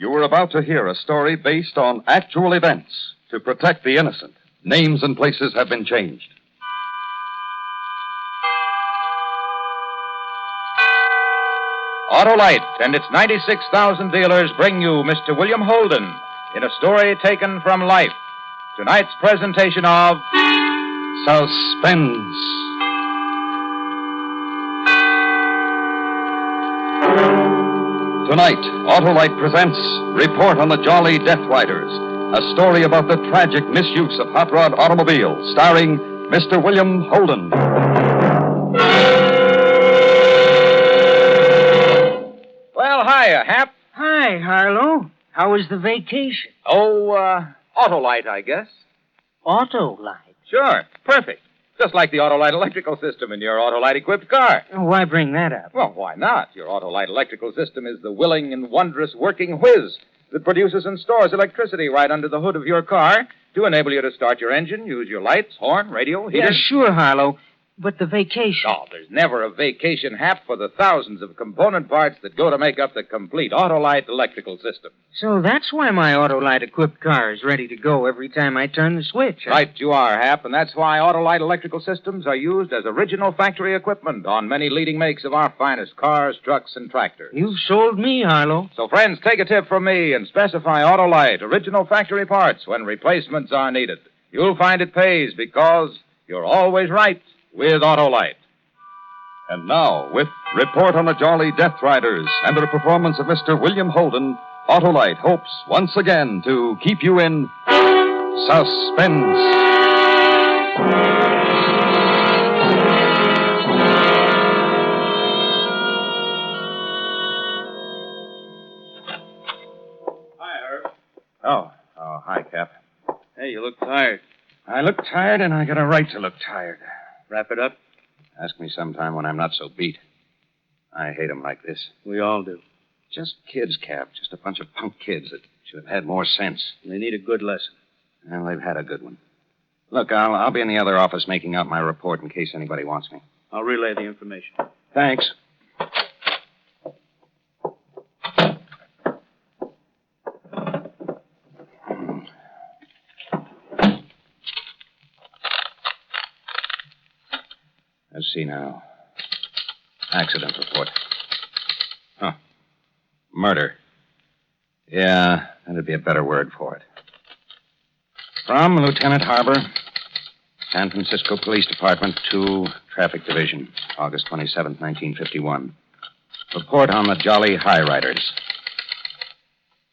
You were about to hear a story based on actual events. To protect the innocent, names and places have been changed. Autolite and its 96,000 dealers bring you Mr. William Holden in a story taken from life. Tonight's presentation of Suspense. Tonight, Autolite presents Report on the Jolly Death Riders, a story about the tragic misuse of hot rod automobiles, starring Mr. William Holden. Well, hiya, Hap. Hi, Harlow. How was the vacation? Autolite, I guess. Autolite? Sure, perfect. Just like the Autolite electrical system in your Autolite-equipped car. Why bring that up? Well, why not? Your Autolite electrical system is the willing and wondrous working whiz that produces and stores electricity right under the hood of your car to enable you to start your engine, use your lights, horn, radio, heater. Yeah, sure, Harlow. But the vacation. Oh, there's never a vacation, Hap, for the thousands of component parts that go to make up the complete Autolite electrical system. So that's why my Autolite-equipped car is ready to go every time I turn the switch. Huh? Right you are, Hap, and that's why Autolite electrical systems are used as original factory equipment on many leading makes of our finest cars, trucks, and tractors. You've sold me, Harlow. So, friends, take a tip from me and specify Autolite original factory parts when replacements are needed. You'll find it pays because you're always right with Autolite. And now, with Report on the Jolly Death Riders and the performance of Mr. William Holden, Autolite hopes once again to keep you in suspense. Hi, Herb. Oh, hi, Cap. Hey, you look tired. I look tired, and I got a right to look tired. Wrap it up? Ask me sometime when I'm not so beat. I hate 'em like this. We all do. Just kids, Cap. Just a bunch of punk kids that should have had more sense. They need a good lesson. Well, they've had a good one. Look, I'll be in the other office making out my report in case anybody wants me. I'll relay the information. Thanks. Let's see now. Accident report. Huh. Murder. Yeah, that'd be a better word for it. From Lieutenant Harbor, San Francisco Police Department 2, Traffic Division, August 27th, 1951. Report on the Jolly High Riders.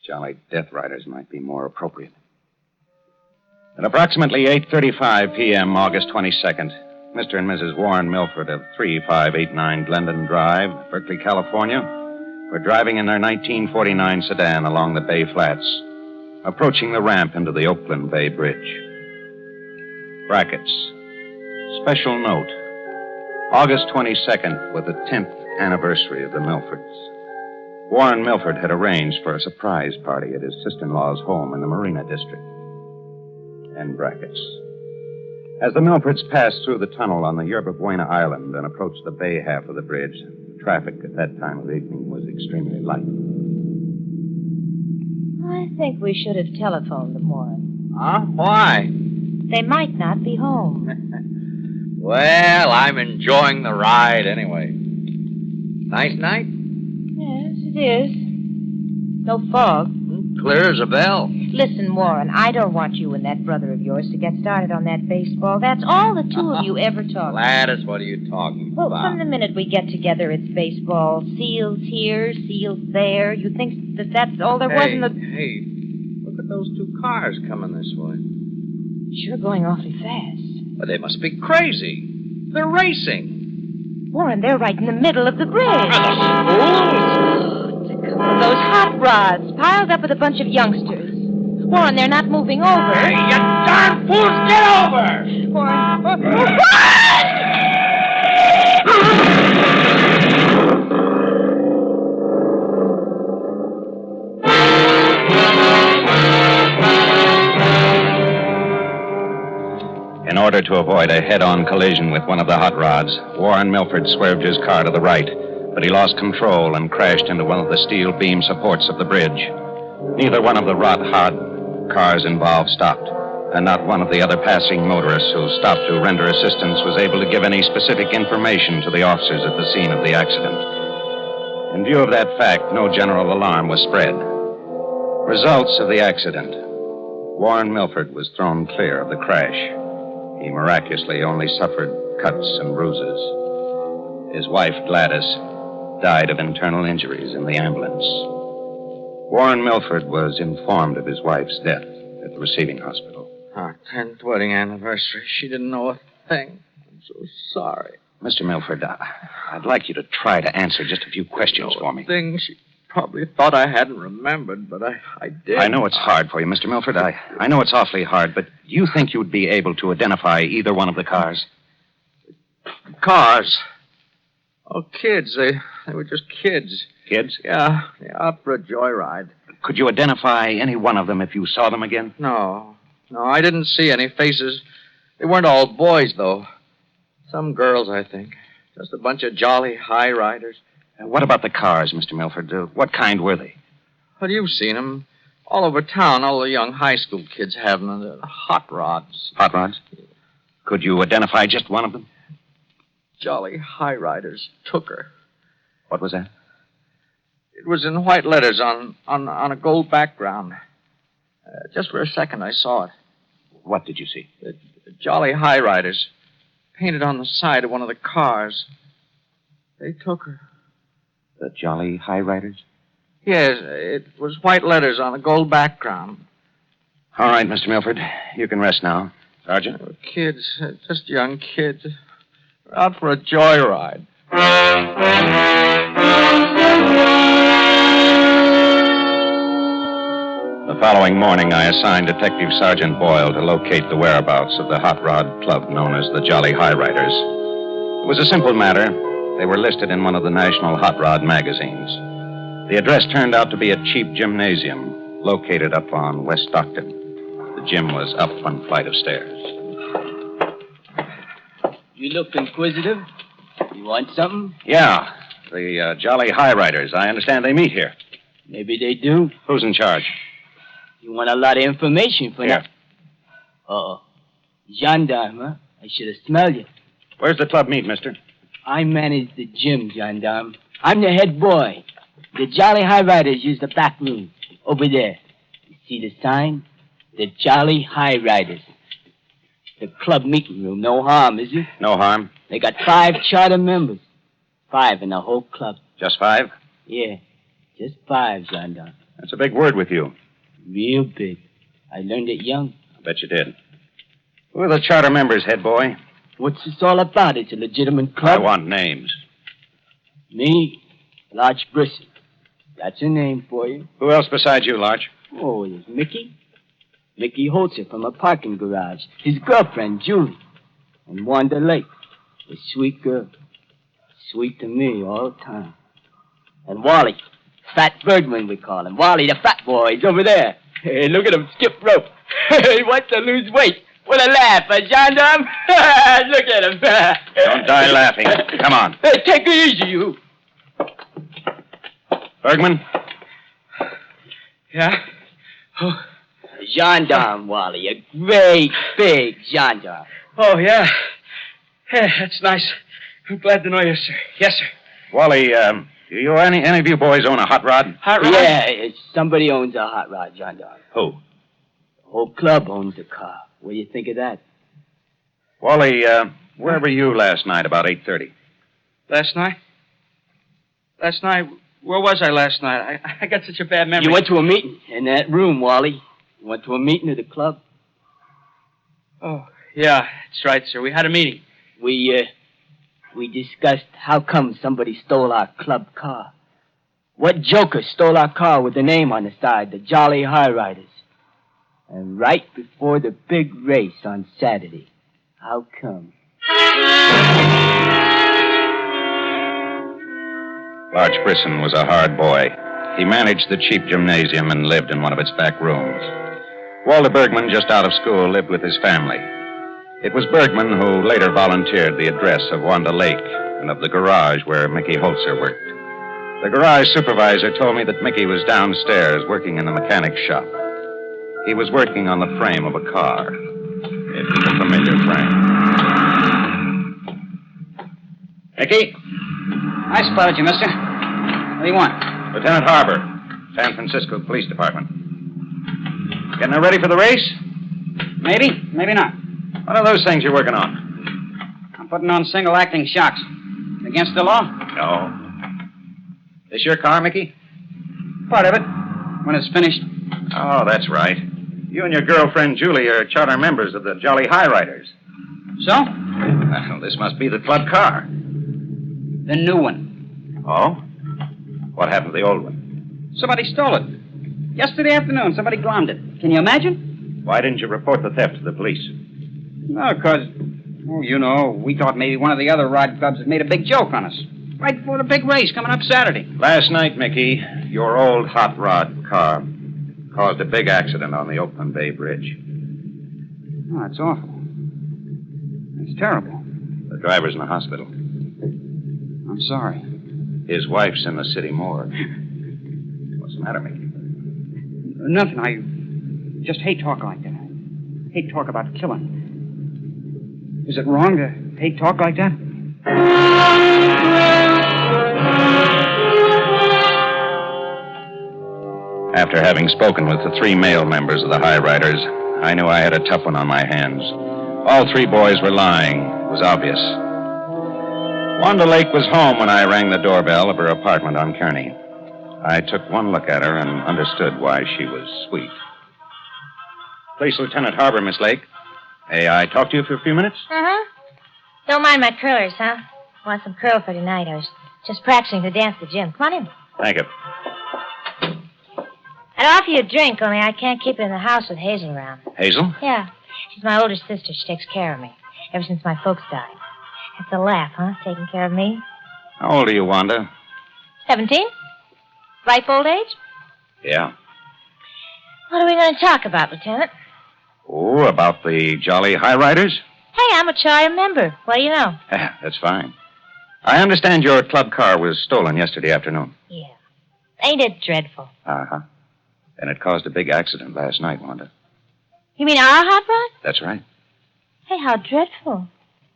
Jolly Death Riders might be more appropriate. At approximately 8:35 p.m., August 22nd, Mr. and Mrs. Warren Milford of 3589 Glendon Drive, Berkeley, California, were driving in their 1949 sedan along the Bay Flats, approaching the ramp into the Oakland Bay Bridge. Brackets. Special note. August 22nd was the 10th anniversary of the Milfords. Warren Milford had arranged for a surprise party at his sister-in-law's home in the Marina District. End brackets. As the Milfords passed through the tunnel on the Yerba Buena Island and approached the bay half of the bridge, the traffic at that time of evening was extremely light. I think we should have telephoned them, Warren. Huh? Why? They might not be home. Well, I'm enjoying the ride anyway. Nice night? Yes, it is. No fog. Clear as a bell. Listen, Warren, I don't want you and that brother of yours to get started on that baseball. That's all the two of you ever talk about. Gladys, what are you talking Well, about? from the minute we get together, it's baseball. Seals here, seals there. You think that that's all there was in the... Hey, look at those two cars coming this way. Sure going awfully fast. But they must be crazy. They're racing. Warren, they're right in the middle of the bridge. Fools! It's a couple of those hot rods piled up with a bunch of youngsters. Warren, they're not moving over. Hey, you darn fools, get over! Warren. In order to avoid a head-on collision with one of the hot rods, Warren Milford swerved his car to the right, but he lost control and crashed into one of the steel beam supports of the bridge. Neither one of the hot cars involved stopped, and not one of the other passing motorists who stopped to render assistance was able to give any specific information to the officers at the scene of the accident. In view of that fact, no general alarm was spread. Results of the accident. Warren Milford was thrown clear of the crash. He miraculously only suffered cuts and bruises. His wife, Gladys, died of internal injuries in the ambulance. Warren Milford was informed of his wife's death at the receiving hospital. Our 10th wedding anniversary. She didn't know a thing. I'm so sorry. Mr. Milford, I'd like you to try to answer just a few questions for me. Thing she probably thought I hadn't remembered, but I did. I know it's hard for you, Mr. Milford. I know it's awfully hard, but do you think you'd be able to identify either one of the cars? Cars? Oh, kids. They were just kids. Kids? Yeah, out for a joyride. Could you identify any one of them if you saw them again? No, I didn't see any faces. They weren't all boys, though. Some girls, I think. Just a bunch of jolly high riders. What about the cars, Mr. Milford? What kind were they? Well, you've seen them. All over town, all the young high school kids have them. They're hot rods. Hot rods? Could you identify just one of them? Jolly high riders took her. What was that? It was in white letters on a gold background. Just for a second, I saw it. What did you see? Jolly high riders. Painted on the side of one of the cars. They took her. The Jolly High Riders? Yes, it was white letters on a gold background. All right, Mr. Milford. You can rest now. Sergeant? Kids, just young kids. They're out for a joyride. The following morning, I assigned Detective Sergeant Boyle to locate the whereabouts of the hot rod club known as the Jolly High Riders. It was a simple matter. They were listed in one of the national hot rod magazines. The address turned out to be a cheap gymnasium located up on West Stockton. The gym was up one flight of stairs. You look inquisitive. You want something? Yeah, the Jolly High Riders. I understand they meet here. Maybe they do. Who's in charge? You want a lot of information for Here. that? Uh-oh. Gendarme, huh? I should have smelled you. Where's the club meet, mister? I manage the gym, Gendarme. I'm the head boy. The Jolly High Riders use the back room. Over there. You see the sign? The Jolly High Riders. The club meeting room. No harm, is it? No harm. They got 5 charter members. 5 in the whole club. Just 5? Yeah. Just 5, Gendarme. That's a big word with you. Real big. I learned it young. I bet you did. Who are the charter members, head boy? What's this all about? It's a legitimate I club. want names. Me, Larch Brisson. That's a name for you. Who else besides you, Larch? Oh, there's Mickey. Mickey Holzer from a parking garage. His girlfriend, Julie. And Wanda Lake, a sweet girl. Sweet to me all the time. And Wally. Fat Bergman, we call him. Wally, the fat boy, he's over there. Hey, look at him skip rope. He wants to lose weight. What a laugh, gendarme. Look at him. Don't die laughing. Come on. Hey, take it easy, you. Bergman? Yeah? Oh. Gendarme, Wally. A great big gendarme. Oh, yeah. Hey, that's nice. I'm glad to know you, sir. Yes, sir. Wally, you any of you boys own a hot rod? Hot rod? Yeah, somebody owns a hot rod, gendarme. Who? The whole club owns a car. What do you think of that? Wally, where were you last night about 8:30? Last night? Last night? Where was I last night? I got such a bad memory. You went to a meeting in that room, Wally. You went to a meeting of the club. Oh, yeah, that's right, sir. We had a meeting. We discussed how come somebody stole our club car. What joker stole our car with the name on the side, the Jolly High Riders? And right before the big race on Saturday. How come? Larch Brisson was a hard boy. He managed the cheap gymnasium and lived in one of its back rooms. Walter Bergman, just out of school, lived with his family. It was Bergman who later volunteered the address of Wanda Lake and of the garage where Mickey Holzer worked. The garage supervisor told me that Mickey was downstairs working in the mechanic's shop. He was working on the frame of a car. It was a familiar frame. Mickey? I spotted you, mister. What do you want? Lieutenant Harbour, San Francisco Police Department. Getting her ready for the race? Maybe, maybe not. What are those things you're working on? I'm putting on single-acting shocks. Against the law? No. This your car, Mickey? Part of it. When it's finished. Oh, that's right. You and your girlfriend, Julie, are charter members of the Jolly High Riders. So? Well, this must be the club car. The new one. Oh? What happened to the old one? Somebody stole it. Yesterday afternoon, somebody glommed it. Can you imagine? Why didn't you report the theft to the police? No, because, we thought maybe one of the other rod clubs had made a big joke on us. Right before the big race coming up Saturday. Last night, Mickey, your old hot rod car caused a big accident on the Oakland Bay Bridge. Oh, it's awful. It's terrible. The driver's in the hospital. I'm sorry. His wife's in the city morgue. What's the matter, Mickey? Nothing. I just hate talk like that. I hate talk about killing. Is it wrong to hate talk like that? After having spoken with the 3 male members of the High Riders, I knew I had a tough one on my hands. All 3 boys were lying. It was obvious. Wanda Lake was home when I rang the doorbell of her apartment on Kearney. I took one look at her and understood why she was sweet. Police Lieutenant Harbour, Miss Lake. May I talk to you for a few minutes? Uh-huh. Don't mind my curlers, huh? Want some curl for tonight. I was just practicing to dance at the gym. Come on in. Thank you. I'd offer you a drink, only I can't keep it in the house with Hazel around. Hazel? Yeah. She's my older sister. She takes care of me. Ever since my folks died. That's a laugh, huh? Taking care of me. How old are you, Wanda? 17? Ripe old age? Yeah. What are we going to talk about, Lieutenant? Oh, about the Jolly High Riders? Hey, I'm a charter member. What do you know? That's fine. I understand your club car was stolen yesterday afternoon. Yeah. Ain't it dreadful? Uh-huh. And it caused a big accident last night, Wanda. You mean our hot rod? That's right. Hey, how dreadful.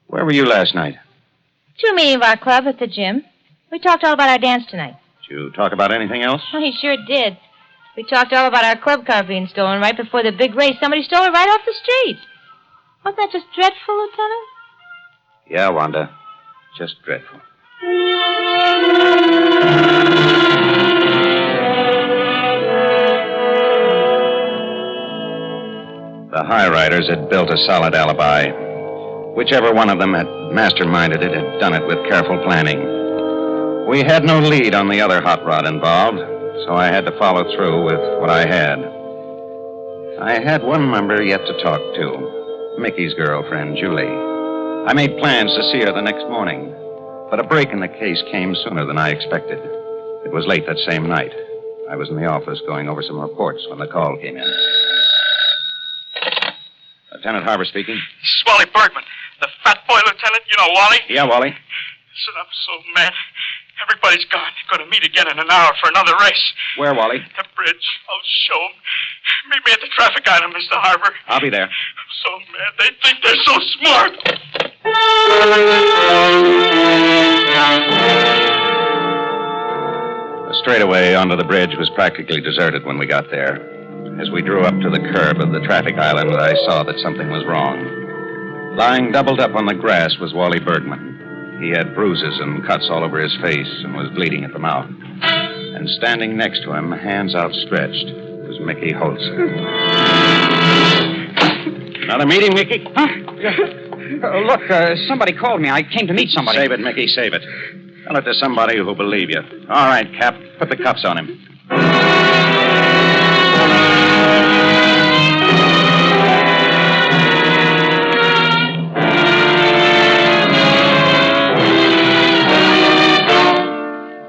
Where were you last night? To a meeting of our club at the gym. We talked all about our dance tonight. Did you talk about anything else? Oh, he sure did. We talked all about our club car being stolen right before the big race. Somebody stole it right off the street. Wasn't that just dreadful, Lieutenant? Yeah, Wanda. Just dreadful. The High Riders had built a solid alibi. Whichever one of them had masterminded it had done it with careful planning. We had no lead on the other hot rod involved, so I had to follow through with what I had. I had one member yet to talk to, Mickey's girlfriend, Julie. I made plans to see her the next morning, but a break in the case came sooner than I expected. It was late that same night. I was in the office going over some reports when the call came in. Lieutenant Harbour speaking. This is Wally Bergman, the fat boy lieutenant. You know Wally? Yeah, Wally. Listen, I'm so mad. Everybody's gone. They're going to meet again in an hour for another race. Where, Wally? The bridge. I'll show them. Meet me at the traffic island, Mr. Harbour. I'll be there. I'm so mad. They think they're so smart. The straightaway onto the bridge was practically deserted when we got there. As we drew up to the curb of the traffic island, I saw that something was wrong. Lying doubled up on the grass was Wally Bergman. He had bruises and cuts all over his face and was bleeding at the mouth. And standing next to him, hands outstretched, was Mickey Holzer. Another meeting, Mickey? Huh? Look, somebody called me. I came to meet somebody. Save it, Mickey, save it. Tell it to somebody who'll believe you. All right, Cap, put the cuffs on him.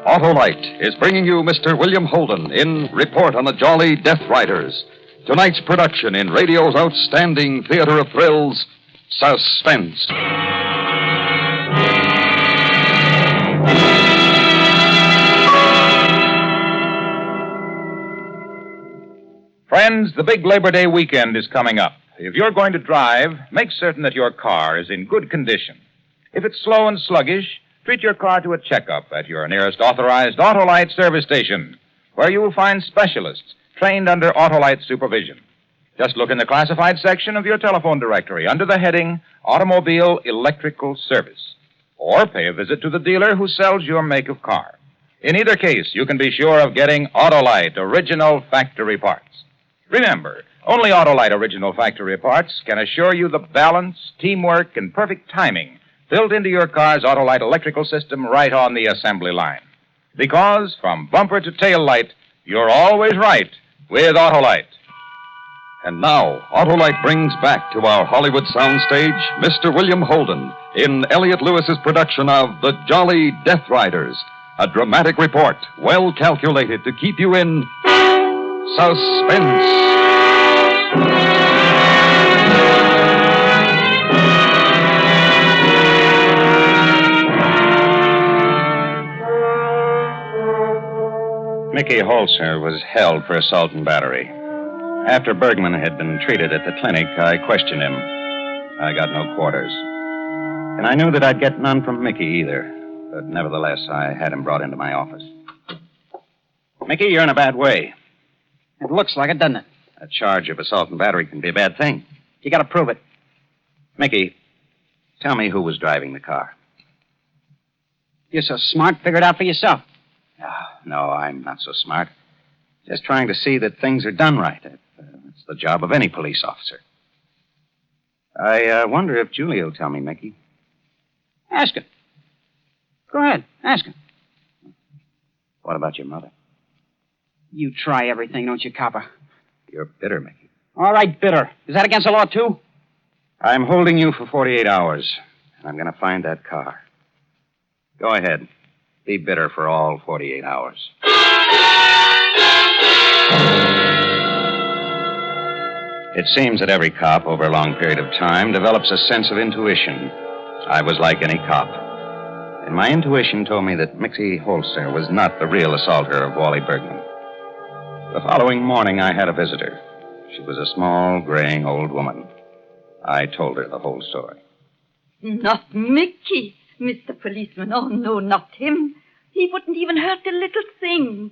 Autolite is bringing you Mr. William Holden in Report on the Jolly Death Riders. Tonight's production in radio's outstanding theater of thrills, Suspense. Friends, the big Labor Day weekend is coming up. If you're going to drive, make certain that your car is in good condition. If it's slow and sluggish, treat your car to a checkup at your nearest authorized Autolite service station, where you will find specialists trained under Autolite supervision. Just look in the classified section of your telephone directory under the heading Automobile Electrical Service, or pay a visit to the dealer who sells your make of car. In either case, you can be sure of getting Autolite original factory parts. Remember, only Autolite original factory parts can assure you the balance, teamwork, and perfect timing built into your car's Autolite electrical system right on the assembly line. Because from bumper to tail light, you're always right with Autolite. And now, Autolite brings back to our Hollywood soundstage Mr. William Holden in Elliot Lewis's production of The Jolly Death Riders, a dramatic report well calculated to keep you in suspense. Mickey Holzer was held for assault and battery. After Bergman had been treated at the clinic, I questioned him. I got no quarters. And I knew that I'd get none from Mickey either. But nevertheless, I had him brought into my office. Mickey, you're in a bad way. It looks like it, doesn't it? A charge of assault and battery can be a bad thing. You got to prove it. Mickey, tell me who was driving the car. You're so smart, figure it out for yourself. No, I'm not so smart. Just trying to see that things are done right. It's the job of any police officer. I wonder if Julie will tell me, Mickey. Ask her. Go ahead, ask her. What about your mother? You try everything, don't you, copper? You're bitter, Mickey. All right, bitter. Is that against the law, too? I'm holding you for 48 hours, and I'm going to find that car. Go ahead. Be bitter for all 48 hours. It seems that every cop, over a long period of time, develops a sense of intuition. I was like any cop. And my intuition told me that Mickey Holzer was not the real assaulter of Wally Bergman. The following morning, I had a visitor. She was a small, graying old woman. I told her the whole story. Not Mickey, Mr. Policeman. Oh, no, not him. He wouldn't even hurt a little thing.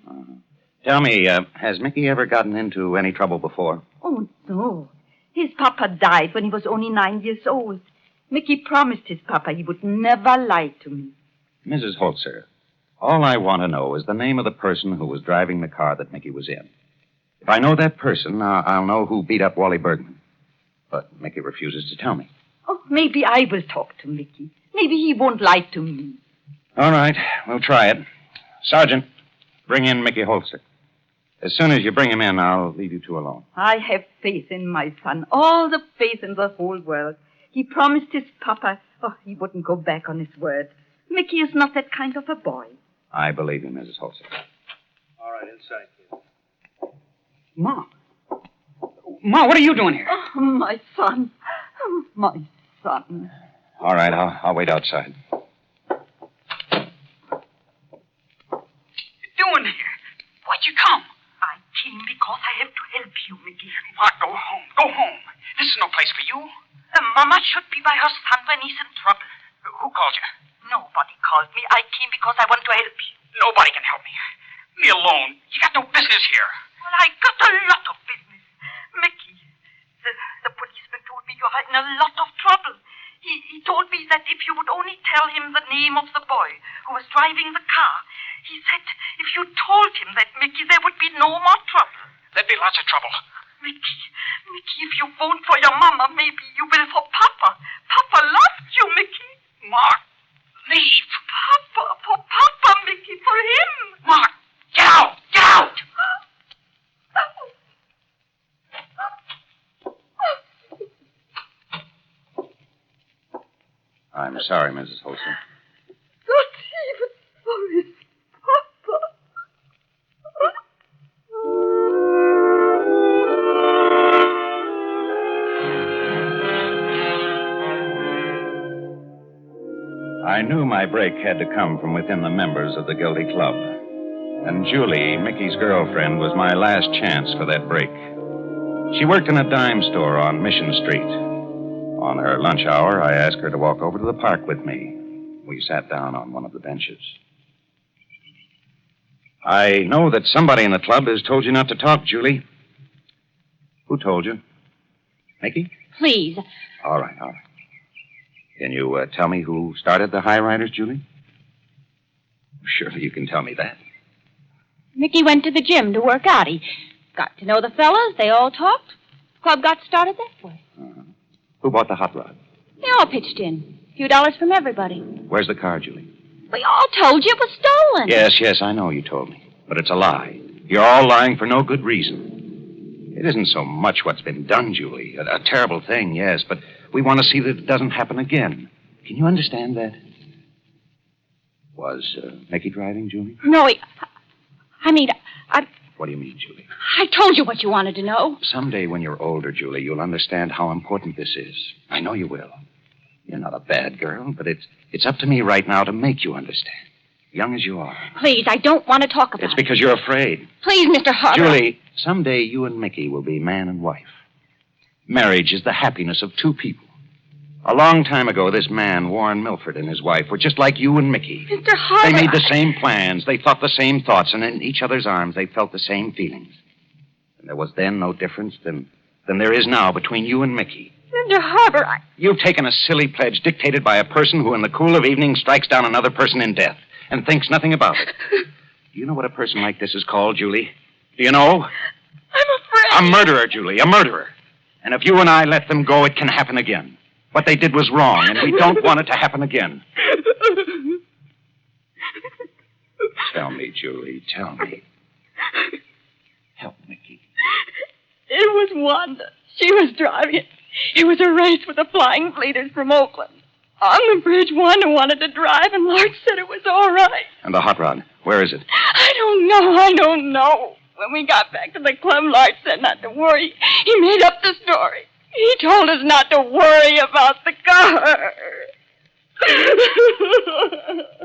Tell me, has Mickey ever gotten into any trouble before? Oh, no. His papa died when he was only 9 years old. Mickey promised his papa he would never lie to me. Mrs. Holzer, all I want to know is the name of the person who was driving the car that Mickey was in. If I know that person, I'll know who beat up Wally Bergman. But Mickey refuses to tell me. Oh, maybe I will talk to Mickey. Maybe he won't lie to me. All right, we'll try it. Sergeant, bring in Mickey Holzer. As soon as you bring him in, I'll leave you two alone. I have faith in my son, all the faith in the whole world. He promised his papa, he wouldn't go back on his word. Mickey is not that kind of a boy. I believe you, Mrs. Holzer. All right, inside, kid. Ma. Ma, what are you doing here? Oh, my son. Oh, my son. All right, I'll wait outside. Doing here? Why'd you come? I came because I have to help you, Mickey. Ma, go home. Go home. This is no place for you. Mama should be by her son when he's in trouble. Who called you? Nobody called me. I came because I want to help you. Nobody can help me. Leave me alone. You got no business here. Well, I got a lot of business. Mickey, the policeman told me you're in a lot of trouble. He told me that if you would only tell him the name of the boy who was driving the car, he said if you told him that, Mickey, there would be no more trouble. There'd be lots of trouble. Mickey, if you won't for your mama, maybe you will for Papa. Papa loves you, Mickey. Mark, leave. Papa, for Papa, Mickey, for him. Mark, get out! Get out! I'm sorry, Mrs. Holzer. Not even for his Papa. I knew my break had to come from within the members of the guilty club. And Julie, Mickey's girlfriend, was my last chance for that break. She worked in a dime store on Mission Street. On her lunch hour, I asked her to walk over to the park with me. We sat down on one of the benches. I know that somebody in the club has told you not to talk, Julie. Who told you? Mickey? Please. All right. Can you tell me who started the High Riders, Julie? Surely you can tell me that. Mickey went to the gym to work out. He got to know the fellas. They all talked. The club got started that way. Who bought the hot rod? They all pitched in. A few dollars from everybody. Where's the car, Julie? We all told you it was stolen. Yes, I know you told me. But it's a lie. You're all lying for no good reason. It isn't so much what's been done, Julie. A terrible thing, yes, but we want to see that it doesn't happen again. Can you understand that? Was Mickey driving, Julie? No, I What do you mean, Julie? I told you what you wanted to know. Someday when you're older, Julie, you'll understand how important this is. I know you will. You're not a bad girl, but it's up to me right now to make you understand. Young as you are. Please, I don't want to talk about it. It's because you're afraid. Please, Mr. Harper. Julie, someday you and Mickey will be man and wife. Marriage is the happiness of two people. A long time ago, this man, Warren Milford, and his wife were just like you and Mickey. Mr. Harper. They made the same plans. They thought the same thoughts, and in each other's arms, they felt the same feelings. And there was then no difference than there is now between you and Mickey. Mr. Harper, You've taken a silly pledge dictated by a person who in the cool of evening strikes down another person in death and thinks nothing about it. Do you know what a person like this is called, Julie? Do you know? I'm afraid. A murderer, Julie, a murderer. And if you and I let them go, it can happen again. What they did was wrong, and we don't want it to happen again. Tell me, Julie, tell me. Help Mickey. It was Wanda. She was driving it. It was a race with the flying fleeters from Oakland. On the bridge, Wanda wanted to drive, and Lark said it was all right. And the hot rod, where is it? I don't know. When we got back to the club, Lark said not to worry. He made up the story. He told us not to worry about the car.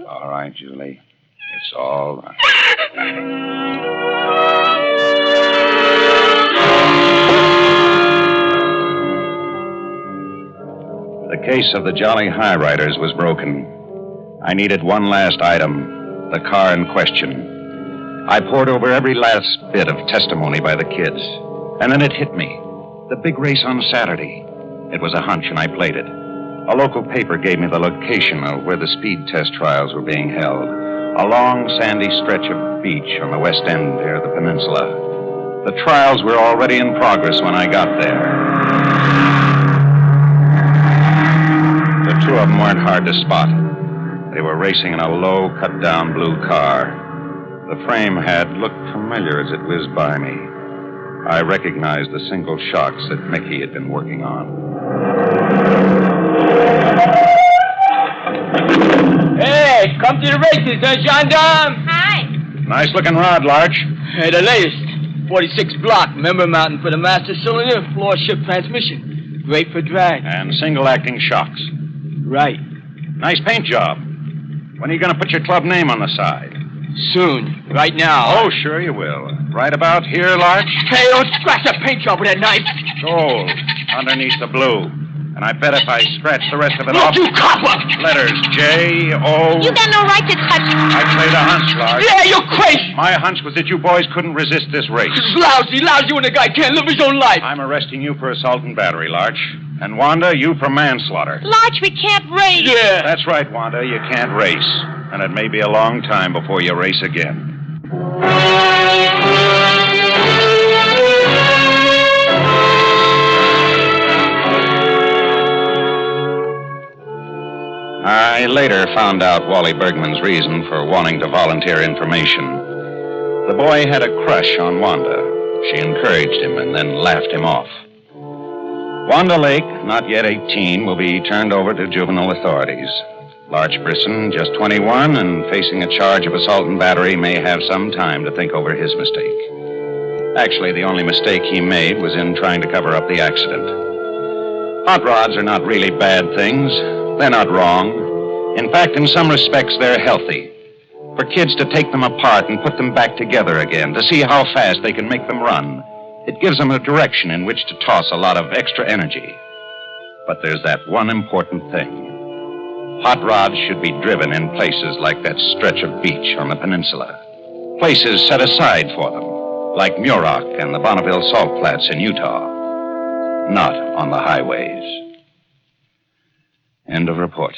All right, Julie. It's all right. The case of the Jolly High Riders was broken. I needed one last item, the car in question. I pored over every last bit of testimony by the kids, and then it hit me. The big race on Saturday. It was a hunch, and I played it. A local paper gave me the location of where the speed test trials were being held. A long, sandy stretch of beach on the west end near the peninsula. The trials were already in progress when I got there. The two of them weren't hard to spot. They were racing in a low, cut-down blue car. The frame had looked familiar as it whizzed by me. I recognized the single shocks that Mickey had been working on. Hey, come to the races, gendarme? Hi. Nice-looking rod, Larch. Hey, the latest. 46 block, member mountain for the master cylinder, floor shift transmission. Great for drag. And single-acting shocks. Right. Nice paint job. When are you going to put your club name on the side? Soon. Right now. Oh, sure you will. Right about here, Larch? Hey, don't scratch that paint job with that knife. Gold. Underneath the blue. And I bet if I scratch the rest of it off... You copper! Letters J-O... You got no right to touch... I played a hunch, Larch. Yeah, you're crazy! My hunch was that you boys couldn't resist this race. Lousy when a guy can't live his own life. I'm arresting you for assault and battery, Larch. And Wanda, you for manslaughter. Larch, we can't race. Yeah. That's right, Wanda. You can't race. And it may be a long time before you race again. I later found out Wally Bergman's reason for wanting to volunteer information. The boy had a crush on Wanda. She encouraged him and then laughed him off. Wanda Lake, not yet 18, will be turned over to juvenile authorities. Larch Brisson, just 21, and facing a charge of assault and battery, may have some time to think over his mistake. Actually, the only mistake he made was in trying to cover up the accident. Hot rods are not really bad things. They're not wrong. In fact, in some respects, they're healthy. For kids to take them apart and put them back together again, to see how fast they can make them run, It gives them a direction in which to toss a lot of extra energy. But there's that one important thing. Hot rods should be driven in places like that stretch of beach on the peninsula. Places set aside for them, like Muroc and the Bonneville Salt Flats in Utah. Not on the highways. End of report.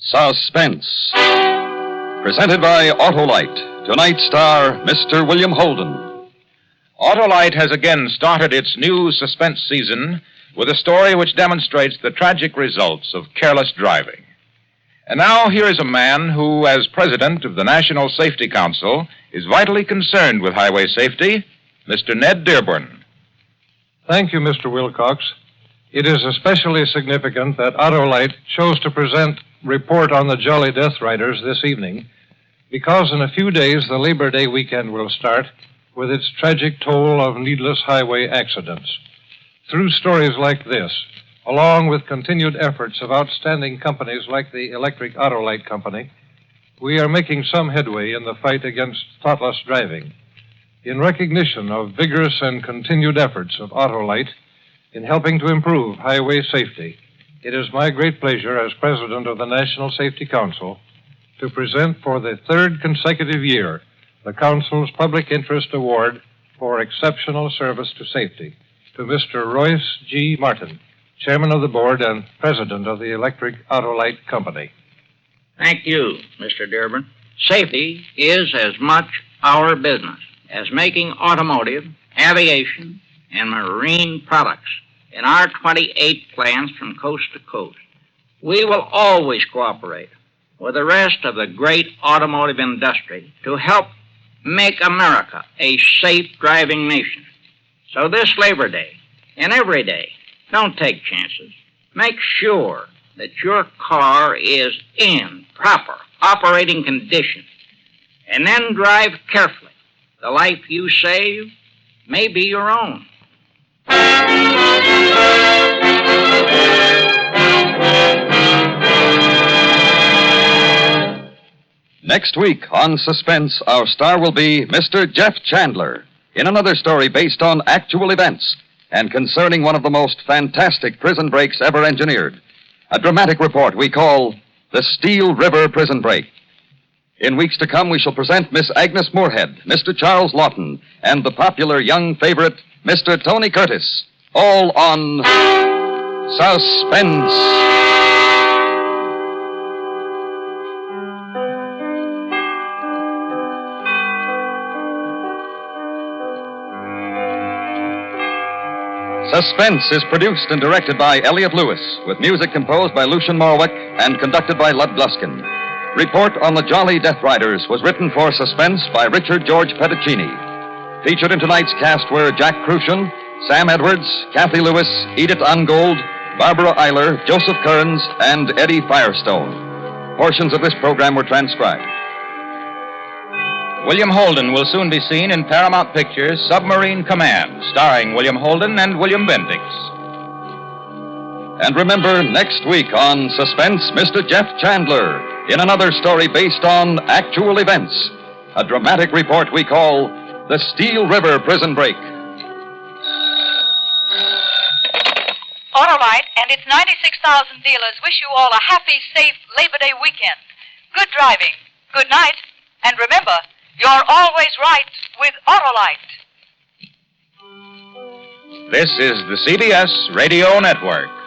Suspense. Presented by Autolite. Tonight's star, Mr. William Holden. Autolite has again started its new suspense season with a story which demonstrates the tragic results of careless driving. And now here is a man who, as president of the National Safety Council, is vitally concerned with highway safety, Mr. Ned Dearborn. Thank you, Mr. Wilcox. It is especially significant that Autolite chose to present report on the Jolly Death Riders this evening because in a few days the Labor Day weekend will start with its tragic toll of needless highway accidents. Through stories like this, along with continued efforts of outstanding companies like the Electric Autolite Company, we are making some headway in the fight against thoughtless driving. In recognition of vigorous and continued efforts of Autolite in helping to improve highway safety, it is my great pleasure as president of the National Safety Council to present for the third consecutive year the Council's Public Interest Award for Exceptional Service to Safety to Mr. Royce G. Martin, Chairman of the Board and President of the Electric Autolite Company. Thank you, Mr. Dearborn. Safety is as much our business as making automotive, aviation, and marine products in our 28 plants from coast to coast. We will always cooperate with the rest of the great automotive industry to help make America a safe driving nation. So this Labor Day and every day, don't take chances. Make sure that your car is in proper operating condition. And then drive carefully. The life you save may be your own. Next week on Suspense, our star will be Mr. Jeff Chandler in another story based on actual events and concerning one of the most fantastic prison breaks ever engineered. A dramatic report we call The Steel River Prison Break. In weeks to come, we shall present Miss Agnes Moorehead, Mr. Charles Lawton, and the popular young favorite, Mr. Tony Curtis. All on Suspense. Suspense is produced and directed by Elliott Lewis, with music composed by Lucian Morwick and conducted by Lud Gluskin. Report on the Jolly Death Riders was written for Suspense by Richard George Petticini. Featured in tonight's cast were Jack Crucian, Sam Edwards, Kathy Lewis, Edith Ungold, Barbara Eiler, Joseph Kearns, and Eddie Firestone. Portions of this program were transcribed. William Holden will soon be seen in Paramount Pictures' Submarine Command, starring William Holden and William Bendix. And remember, next week on Suspense, Mr. Jeff Chandler in another story based on actual events. A dramatic report we call The Steel River Prison Break. Autolite and its 96,000 dealers wish you all a happy, safe Labor Day weekend. Good driving. Good night. And remember, you're always right with Autolite. This is the CBS Radio Network.